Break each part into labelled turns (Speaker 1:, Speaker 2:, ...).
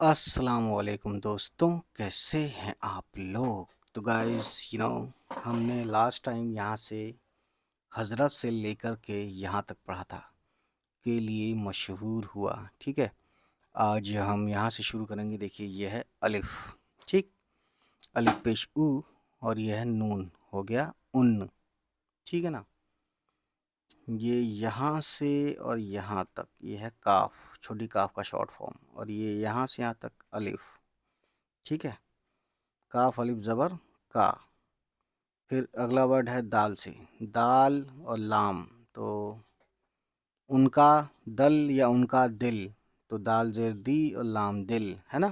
Speaker 1: السلام علیکم دوستوں، کیسے ہیں آپ لوگ؟ تو گائز ہم نے لاسٹ ٹائم یہاں سے حضرت سے لے کر کے یہاں تک پڑھا تھا کے لیے مشہور ہوا، ٹھیک ہے۔ آج ہم یہاں سے شروع کریں گے۔ دیکھیے یہ ہے الف، ٹھیک، الف پیش او، اور یہ ہے نون، ہو گیا ان، ٹھیک ہے نا۔ یہ یہاں سے اور یہاں تک یہ ہے کاف، چھوٹی کاف کا شارٹ فارم، اور یہ یہاں سے یہاں تک الف، ٹھیک ہے۔ کاف الف زبر کا۔ پھر اگلا ورڈ ہے دال سے، دال اور لام، تو ان کا دل یا ان کا دل، تو دال زیر دی اور لام دل، ہے نا۔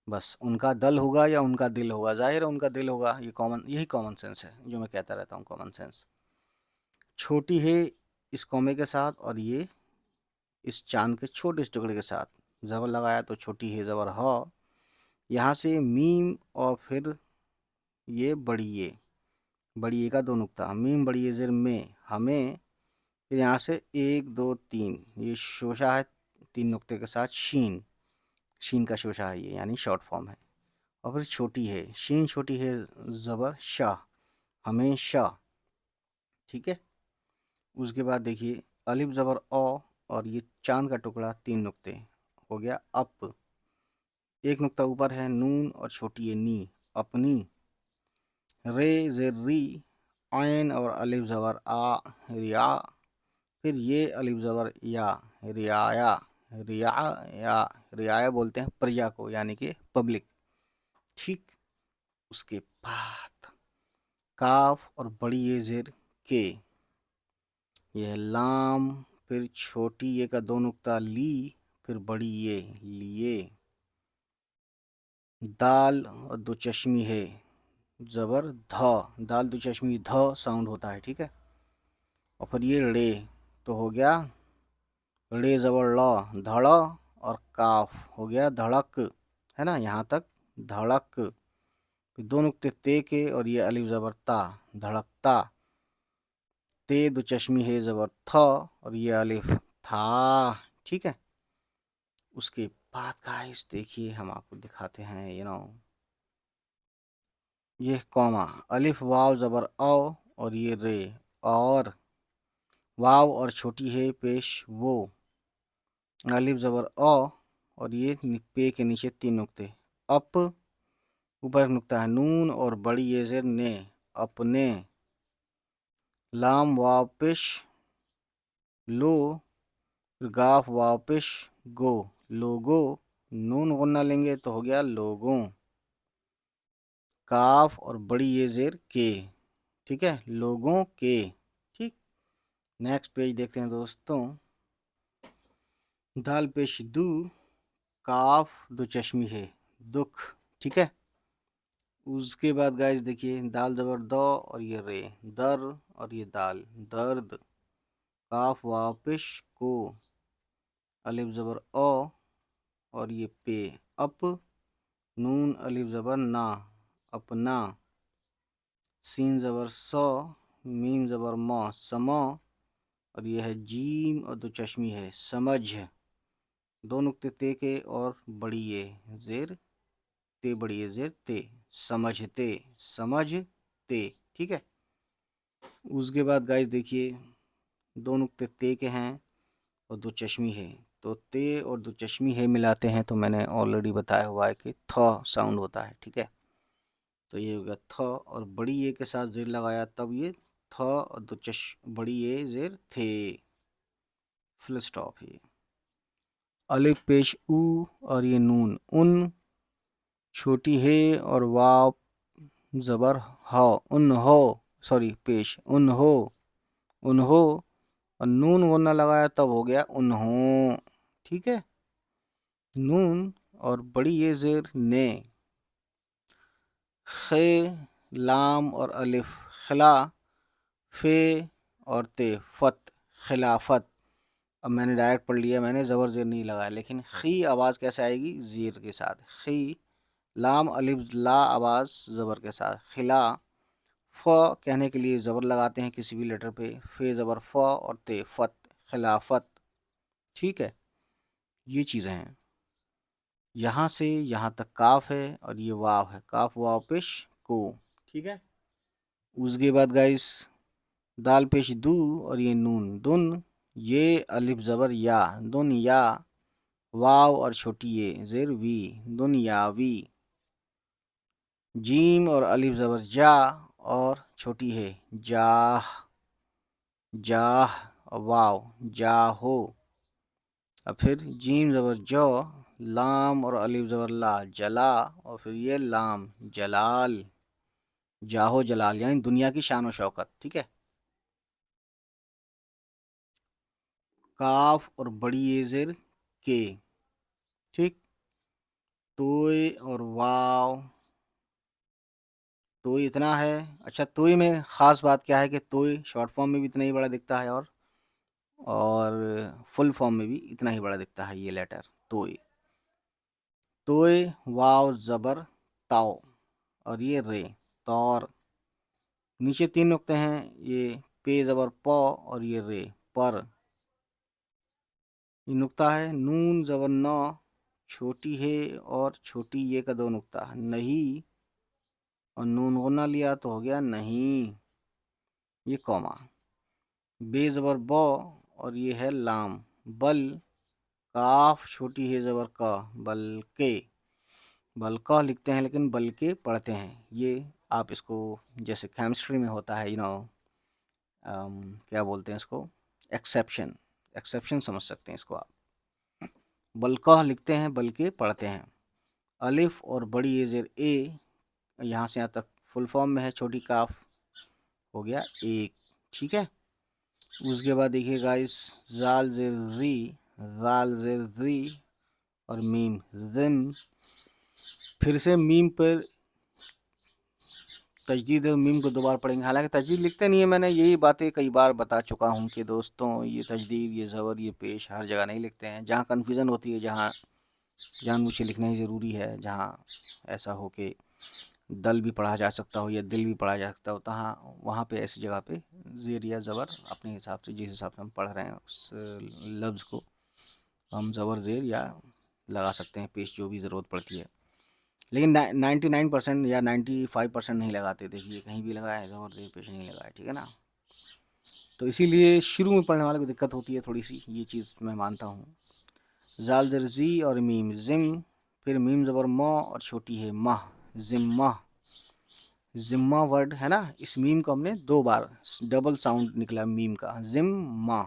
Speaker 1: بس ان کا دل ہوگا یا ان کا دل ہوگا، ظاہر ہے ان کا دل ہوگا، یہی کامن سینس ہے جو میں کہتا رہتا ہوں، کامن سینس۔ چھوٹی ہے اس کومے کے ساتھ، اور یہ اس چاند کے چھوٹے سے ٹکڑے کے ساتھ، زبر لگایا تو چھوٹی ہے زبر ہو، یہاں سے میم، اور پھر یہ بڑی اے کا دو نقطہ، میم بڑی اے زیر میں، ہمیں، پھر یہاں سے 1 2 3، یہ شوشہ ہے 3 نقطے کے ساتھ، شین کا شوشہ ہے یہ، یعنی شارٹ فارم ہے۔ اور پھر چھوٹی ہے، شین چھوٹی ہے زبر شاہ، ہمیں شاہ، ٹھیک ہے۔ اس کے بعد دیکھیے الف زبر او، اور یہ چاند کا ٹکڑا 3 نقطے، ہو گیا اپ، ایک نقطہ اوپر ہے نون، اور چھوٹی ہے نی، اپنی، رے زیر ری، عین اور الف زبر آ، ریا، پھر یہ الف زبر یا، رعایا، رعایا بولتے ہیں پرجا کو، یعنی کہ پبلک، ٹھیک۔ اس کے بعد کاف اور بڑی یہ زیر کے، یہ لام، پھر چھوٹی یہ کا دو نقطہ لی، پھر بڑی یہ لیے، دال اور دو چشمی ہے زبر دھا، دال دو چشمی دھا ساؤنڈ ہوتا ہے، ٹھیک ہے۔ اور پھر یہ ڑے، تو ہو گیا ڑے زبر لا، دھڑا، اور کاف ہو گیا دھڑک، ہے نا، یہاں تک دھڑک، پھر دو نقطے تے کے، اور یہ الف زبر تا، دھڑکتا، تے دو چشمی ہے زبر تھا، اور یہ الف تھا، ٹھیک ہے۔ اس کے بعد گائس دیکھیے ہم آپ کو دکھاتے ہیں، یہ کوما، الف واو زبر او، اور یہ رے، اور واو اور چھوٹی ہے پیش وہ، الف زبر او، اور یہ پے کے نیچے 3 نقطے، اپ، اوپر نقطہ ہے نون، اور بڑی یہ زیر نے، اپنے، لام واو پیش لو، پھر گاف واو پیش گو، لوگو، نون غنہ لیں گے تو ہو گیا لوگوں، کاف اور بڑی یہ زیر کے، ٹھیک ہے، لوگوں کے، ٹھیک۔ نیکسٹ پیج دیکھتے ہیں دوستوں، دال پیش دو، کاف دو چشمی ہے دکھ، ٹھیک ہے۔ اس کے بعد گائز دیکھیے دال زبر دو، اور یہ رے، در، اور یہ دال درد، کاف واپش کو، الف زبر او، اور یہ پے، اپ، نون الف زبر نا، اپنا، سین زبر سو، میم زبر ما، سما، اور یہ ہے جیم اور دو چشمی ہے سمجھ، دو نقطے تے کے، اور بڑی یہ زیر تے، بڑی یہ زیر تے، سمجھتے، سمجھتے، ٹھیک ہے۔ اس کے بعد گائز دیکھیے دو نقطے تے کے ہیں اور دو چشمی ہے، تو تے اور دو چشمی ہے ملاتے ہیں تو میں نے آلریڈی بتایا ہوا ہے کہ تھا ساؤنڈ ہوتا ہے، ٹھیک ہے۔ تو یہ ہوگا تھا، اور بڑی اے کے ساتھ زیر لگایا تب یہ تھا، اور دو بڑی اے زیر تھے، فل سٹاپ ہے۔ الف پیش او، اور یہ نون ان، چھوٹی ہے، اور واو زبر ہو، ان ہو، سوری پیش ان ہو، اور نون غنہ لگایا تب ہو گیا انہوں، ٹھیک ہے۔ نون اور بڑی یہ زیر نے، خے، لام اور الف، خلا، فے اور تے، فت، خلافت۔ اب میں نے ڈائریکٹ پڑھ لیا، میں نے زبر زیر نہیں لگایا، لیکن خی آواز کیسے آئے گی؟ زیر کے ساتھ، خی، لام الف لا آواز زبر کے ساتھ، خلا، ف کہنے کے لیے زبر لگاتے ہیں کسی بھی لیٹر پہ، فے زبر ف، اور تے، فت، خلافت، ٹھیک ہے۔ یہ چیزیں ہیں۔ یہاں سے یہاں تک کاف ہے اور یہ واو ہے، کاف واو پیش کو، ٹھیک ہے۔ اس کے بعد گائس دال پیش دو اور یہ نون دن، یہ الف زبر یا دن یا، واو اور چھوٹی یہ زیر وی دنیاوی، جیم اور الف زبر جا اور چھوٹی ہے جاہ جاہ، واو جاہو، اور پھر جیم زبر جو، لام اور الف زبر لا جلا، اور پھر یہ لام جلال، جاہو جلال یعنی دنیا کی شان و شوکت، ٹھیک ہے۔ کاف اور بڑی یہ زیر کے، ٹھیک۔ توئے اور واو، توئی اتنا ہے، اچھا توئی میں خاص بات کیا ہے کہ توئی شارٹ فارم میں بھی اتنا ہی بڑا دکھتا ہے اور فل فارم میں بھی اتنا ہی بڑا دکھتا ہے یہ لیٹر توئی، توئے واو زبر تاؤ اور یہ رے طور، نیچے 3 نقطے ہیں، یہ پے زبر پو اور یہ رے پر، یہ نقطہ ہے نون زبر نو، چھوٹی ہے اور چھوٹی یہ کا 2 نقطہ نہیں، اور نون غنہ لیا تو ہو گیا نہیں، یہ کوما، بے زبر بو اور یہ ہے لام، بل، کاف چھوٹی ہے زبر کا، بلکہ، بلکہ لکھتے ہیں لیکن بلکہ پڑھتے ہیں، یہ آپ اس کو جیسے کیمسٹری میں ہوتا ہے کیا بولتے ہیں اس کو، ایکسیپشن سمجھ سکتے ہیں اس کو آپ، بلکہ لکھتے ہیں بلکہ پڑھتے ہیں، الف اور بڑی اے زیر اے، یہاں سے یہاں تک فل فارم میں ہے، چھوٹی کاف ہو گیا ایک، ٹھیک ہے۔ اس کے بعد دیکھیے گائس زال زیر زی، زال زیر زی اور میم زم، پھر سے میم پر تجدید میم کو دوبارہ پڑھیں گے، حالانکہ تجدید لکھتے نہیں ہے، میں نے یہی باتیں کئی بار بتا چکا ہوں کہ دوستوں یہ تجدید یہ زبر یہ پیش ہر جگہ نہیں لکھتے ہیں، جہاں کنفیوژن ہوتی ہے، جہاں جان بوجھ کے لکھنا ہی ضروری ہے، جہاں ایسا ہو کہ دل بھی پڑھا جا سکتا ہو یا دل بھی پڑھا جا سکتا ہو، وہاں پہ ایسی جگہ پہ زیر یا زبر اپنے حساب سے جس حساب سے ہم پڑھ رہے ہیں اس لفظ کو ہم زبر زیر یا لگا سکتے ہیں پیش جو بھی ضرورت پڑتی ہے، لیکن 99% یا 95% نہیں لگاتے، دیکھیے کہیں بھی لگائے زبر زیر پیش نہیں لگائے، ٹھیک ہے نا۔ تو اسی لیے شروع میں پڑھنے والے کو دقت ہوتی ہے تھوڑی سی، یہ چیز میں مانتا ہوں۔ زال زر زی اور میم زم، پھر میم زبر مو اور چھوٹی ہے مہ، ذمہ، ذمہ ورڈ ہے نا، اس میم کو ہم نے 2 بار ڈبل ساؤنڈ نکلا میم کا، ذمہ،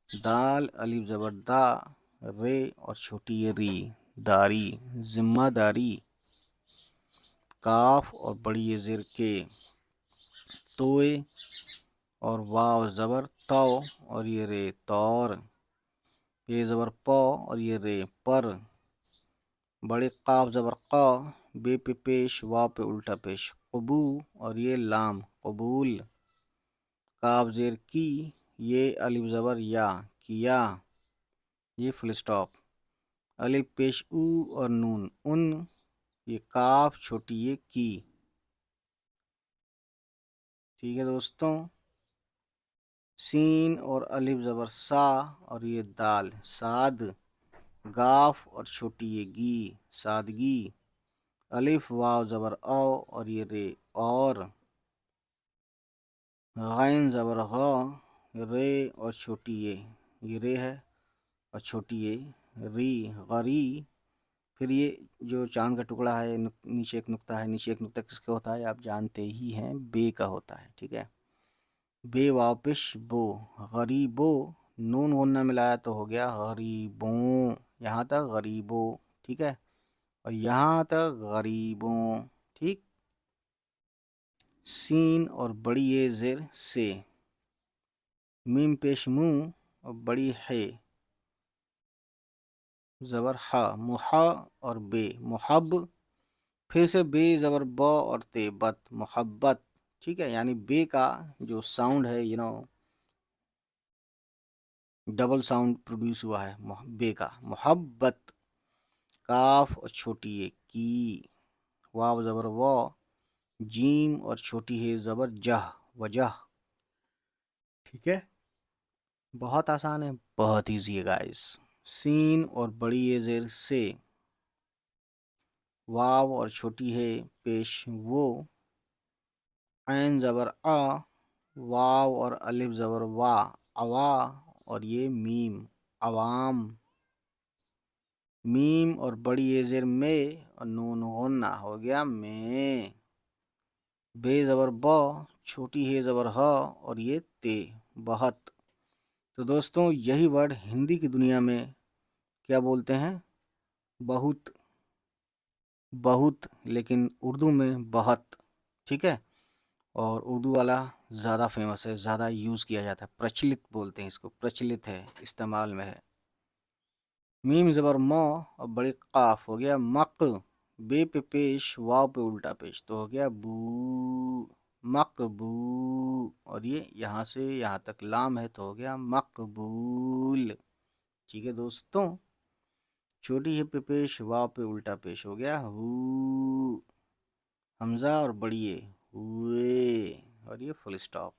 Speaker 1: دال الف زبر دا، رے اور چھوٹی ہے ری، داری، ذمہ داری، کاف اور بڑی یہ زیر کے، توئے اور واو زبر تو اور یہ رے طور، پے زبر پو اور یہ رے پر، بڑے قاف زبر قا، بے پہ پیش واو پہ الٹا پیش قبو اور یہ لام قبول، کاف زیر کی، یہ الف زبر یا کیا، یہ فل سٹاپ، الف پیش او اور نون ان، یہ کاف چھوٹی یہ کی، ٹھیک ہے دوستوں۔ سین اور الف زبر سا اور یہ دال ساد، گاف اور چھوٹی یہ گی سادگی، الف واو زبر او اور یہ رے اور، غین زبر غا، رے اور چھوٹی یہ رے ہے اور چھوٹی یہ ری غری، پھر یہ جو چاند کا ٹکڑا ہے نیچے ایک نقطہ ہے، نیچے ایک نقطہ کس کا ہوتا ہے آپ جانتے ہی ہیں، بے کا ہوتا ہے، ٹھیک ہے، بے واپش بو، غریبو، نون غنہ ملایا تو ہو گیا غریبوں، یہاں تک غریبوں، ٹھیک ہے، اور یہاں تک غریبوں، ٹھیک۔ سین اور بڑی یہ زیر سے، میم پیش منہ اور بڑی ہے زبر ہا، محا اور بے محب، پھر سے بے زبر با اور تے بت محبت، ٹھیک ہے، یعنی بے کا جو ساؤنڈ ہے ڈبل ساؤنڈ پروڈیوس ہوا ہے بے کا، محبت، کاف اور چھوٹی ہے کی، واو زبر وا، جیم اور چھوٹی ہے زبر جہ وجہ، ٹھیک ہے، بہت آسان ہے، بہت ایزی ہے گائز۔ سین اور بڑی یہ زیر سے، واو اور چھوٹی ہے پیش وہ، عین زبر آ، واو اور الف زبر وا، اوا، اور یہ میم، عوام، میم اور بڑی یہ زیر میں اور نون غنہ ہو گیا میں، بے زبر با، چھوٹی ہے زبر ہا اور یہ تے، بہت۔ تو دوستوں یہی ورڈ ہندی کی دنیا میں کیا بولتے ہیں؟ بہت، بہت، لیکن اردو میں بہت، ٹھیک ہے؟ اور اردو والا زیادہ فیمس ہے، زیادہ یوز کیا جاتا ہے، پرچلت بولتے ہیں اس کو، پرچلت ہے، استعمال میں ہے۔ میم زبر مو اور بڑی قاف ہو گیا مق، بے پہ پیش، واو پہ الٹا پیش، تو ہو گیا بو، مقبو، اور یہ یہاں سے یہاں تک لام ہے تو ہو گیا مقبول، ٹھیک ہے دوستوں؟ چھوٹی ہے پہ پیش، واو پہ الٹا پیش ہو گیا ہو، حمزہ اور بڑی ہے ہوئے، اور یہ فل اسٹاپ۔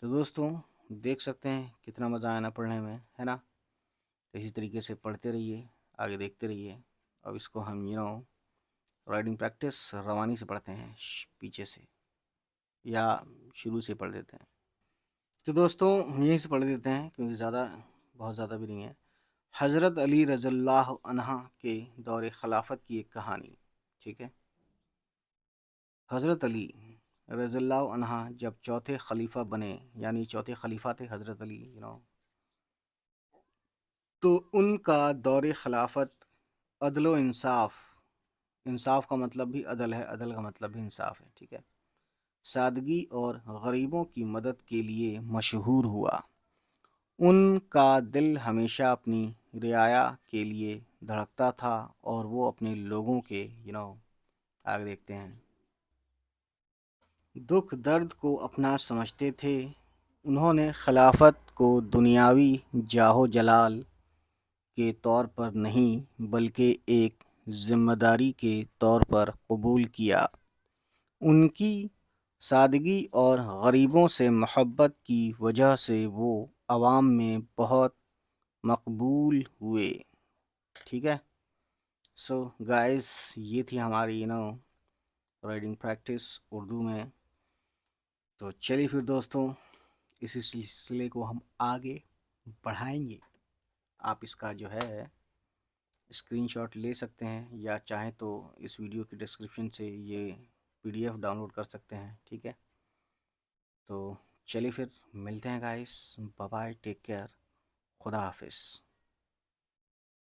Speaker 1: تو دوستوں دیکھ سکتے ہیں کتنا مزہ آیا نا پڑھنے میں، ہے نا؟ اسی طریقے سے پڑھتے رہیے، آگے دیکھتے رہیے۔ اب اس کو ہم رائڈنگ پریکٹس روانی سے پڑھتے ہیں، پیچھے سے یا شروع سے پڑھ دیتے ہیں۔ تو دوستوں یہیں سے پڑھ دیتے ہیں کیونکہ بہت زیادہ بھی نہیں ہے۔ حضرت علی رضی اللہ عنہ کے دور خلافت کی ایک کہانی، ٹھیک ہے؟ حضرت علی رضی اللہ عنہ جب چوتھے خلیفہ بنے، یعنی چوتھے خلیفہ تھے حضرت علی، تو ان کا دور خلافت عدل و انصاف، انصاف کا مطلب بھی عدل ہے، عدل کا مطلب بھی انصاف ہے، ٹھیک ہے؟ سادگی اور غریبوں کی مدد کے لیے مشہور ہوا۔ ان کا دل ہمیشہ اپنی رعایا کے لیے دھڑکتا تھا اور وہ اپنے لوگوں کے آگے دیکھتے ہیں، دکھ درد کو اپنا سمجھتے تھے۔ انہوں نے خلافت کو دنیاوی جاہ و جلال کے طور پر نہیں بلکہ ایک ذمہ داری کے طور پر قبول کیا۔ ان کی سادگی اور غریبوں سے محبت کی وجہ سے وہ عوام میں بہت مقبول ہوئے، ٹھیک ہے؟ سو گائز یہ تھی ہماری رائڈنگ پریکٹس اردو میں۔ تو چلیے پھر دوستوں اسی سلسلے کو ہم آگے بڑھائیں گے۔ آپ اس کا جو ہے اسکرین شاٹ لے سکتے ہیں یا چاہیں تو اس ویڈیو کی ڈسکرپشن سے یہ PDF ڈاؤن لوڈ کر سکتے ہیں، ٹھیک ہے؟ تو چلیے پھر ملتے ہیں guys, bye bye, take care, خدا حافظ۔